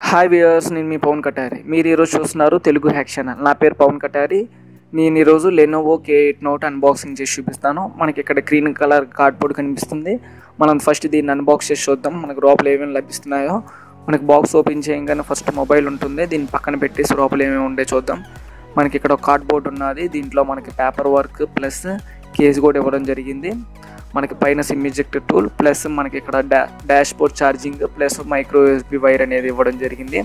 Hi viewers, నేను మీ పవన్ కటారి. మీరు ఈరోజు చూస్తున్నారు తెలుగు హ్యాక్ ఛానల్. నా పేరు పవన్ కటారి. నేను ఈరోజు లెనోవో K8 Note అన్బాక్సింగ్ చేసి చూపిస్తాను. మనకి ఇక్కడ గ్రీన్ కలర్ కార్డ్బోర్డ్ కనిపిస్తుంది. మనం ఫస్ట్ దీన్ని అన్బాక్స్ చేసి చూద్దాం మనకు లోపల ఏమేమి లభిస్తున్నాయో. మనకి బాక్స్ ఓపెన్ చేయగానే ఫస్ట్ మొబైల్ ఉంటుంది. దీన్ని పక్కన పెట్టేసి లోపల ఏమేమి ఉండే చూద్దాం. మనకి ఇక్కడ ఒక కార్డ్బోర్డ్ ఉన్నది. దీంట్లో మనకి పేపర్ వర్క్ ప్లస్ కేస్ కూడా ఇవ్వడం జరిగింది. మనకి పైన సిమ్ ఇజెక్టర్ టూల్ ప్లస్ మనకి ఇక్కడ dash board charging plus micro USB wire అనేది ఇవ్వడం జరిగింది.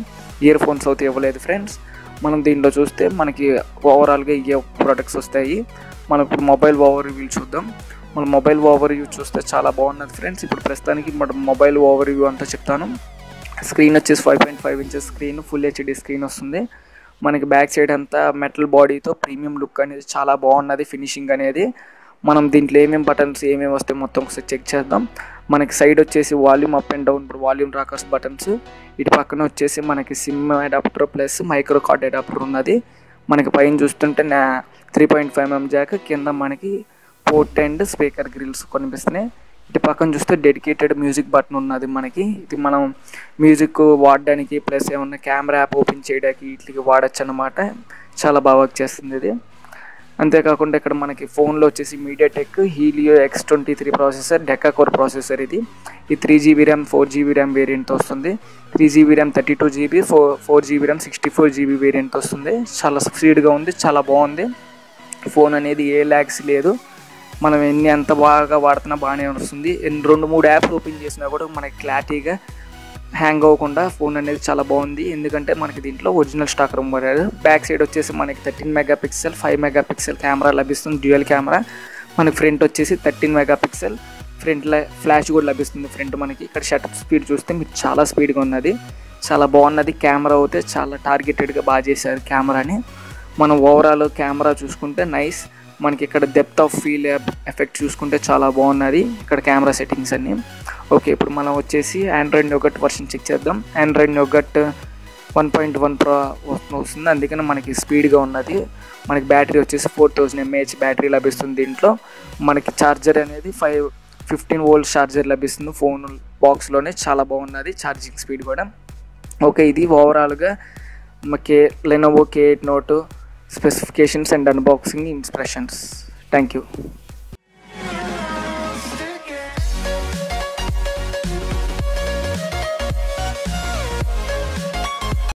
ఇయర్ ఫోన్స్ అయితే ఇవ్వలేదు ఫ్రెండ్స్. మనం దీంట్లో చూస్తే మనకి ఓవరాల్గా ఇవే ప్రొడక్ట్స్ వస్తాయి. మనం ఇప్పుడు మొబైల్ ఓవర్ రివ్యూ చూద్దాం. మన మొబైల్ ఓవర్ రివ్యూ చూస్తే చాలా బాగున్నది ఫ్రెండ్స్. ఇప్పుడు ప్రస్తుతానికి మన మొబైల్ ఓవర్ రివ్యూ అంతా చెప్తాను. స్క్రీన్ వచ్చేసి 5.5 inches screen, full HD screen వస్తుంది. మనకి బ్యాక్ సైడ్ అంతా మెటల్ బాడీతో ప్రీమియం లుక్ అనేది చాలా బాగున్నది. ఫినిషింగ్ అనేది మనం దీంట్లో ఏమేమి బటన్స్ ఏమేమి వస్తాయి మొత్తం ఒకసారి చెక్ చేద్దాం. మనకి సైడ్ వచ్చేసి volume up and down volume rockers buttons, ఇటు పక్కన వచ్చేసి మనకి SIM adapter plus micro card adapter ఉన్నది. మనకి పైన చూస్తుంటే 3.5mm జాక్, కింద మనకి పోర్ట్ అండ్ స్పీకర్ గ్రిల్స్ కనిపిస్తున్నాయి. ఇటు పక్కన చూస్తే డెడికేటెడ్ మ్యూజిక్ బటన్ ఉన్నది. మనకి ఇది మనం మ్యూజిక్ వాడడానికి ప్లస్ ఏమన్నా కెమెరా యాప్ ఓపెన్ చేయడానికి వీటికి వాడచ్చు అన్నమాట. చాలా బాగా వర్క్ చేస్తుంది ఇది. అంతేకాకుండా ఇక్కడ మనకి ఫోన్లో వచ్చేసి MediaTek Helio X23 processor, డెకా core processor. ఇది 3GB RAM 4GB RAM variant వస్తుంది. 3GB RAM 32GB 4GB RAM 64GB variant వస్తుంది. చాలా స్పీడ్గా ఉంది, చాలా బాగుంది. ఫోన్ అనేది ఏ ల్యాగ్స్ లేదు. మనం ఎంత బాగా వాడుతున్నా బాగానే వస్తుంది. 2-3 యాప్స్ ఓపెన్ చేసినా కూడా మనకి క్లారిటీగా హ్యాంగ్ అవ్వకుండా ఫోన్ అనేది చాలా బాగుంది. ఎందుకంటే మనకి దీంట్లో ఒరిజినల్ స్టాక్ రూమ్ పడారు. బ్యాక్ సైడ్ వచ్చేసి మనకి 13 మెగాపిక్సెల్ 5 మెగాపిక్సెల్ కెమెరా లభిస్తుంది, డ్యూయల్ కెమెరా. మనకి ఫ్రంట్ వచ్చేసి 13 మెగాపిక్సెల్ ఫ్రంట్ ఫ్లాష్ కూడా లభిస్తుంది. ఫ్రంట్ మనకి ఇక్కడ షటర్ స్పీడ్ చూస్తే మీకు చాలా స్పీడ్గా ఉన్నది, చాలా బాగున్నది. కెమెరా అయితే చాలా టార్గెటెడ్గా బాగా చేశారు కెమెరాని. మనం ఓవరాల్ కెమెరా చూసుకుంటే నైస్. మనకి ఇక్కడ డెప్త్ ఆఫ్ ఫీల్ ఎఫెక్ట్ చూసుకుంటే చాలా బాగున్నది. ఇక్కడ కెమెరా సెట్టింగ్స్ అన్నీ ఓకే. ఇప్పుడు మనం వచ్చేసి ఆండ్రాయిడ్ నోగట్ వర్షన్ చెక్ చేద్దాం. ఆండ్రాయిడ్ నోగట్ 1.1 Pro వస్తుంది, అందుకని మనకి స్పీడ్గా ఉన్నది. మనకి బ్యాటరీ వచ్చేసి 4000 mAh బ్యాటరీ లభిస్తుంది. దీంట్లో మనకి ఛార్జర్ అనేది 15 వోల్ట్ ఛార్జర్ లభిస్తుంది. ఫోన్ బాక్స్లోనే చాలా బాగున్నది ఛార్జింగ్ స్పీడ్ కూడా. ఓకే, ఇది ఓవరాల్గా Lenovo K8 Note specifications and unboxing impressions. Thank you.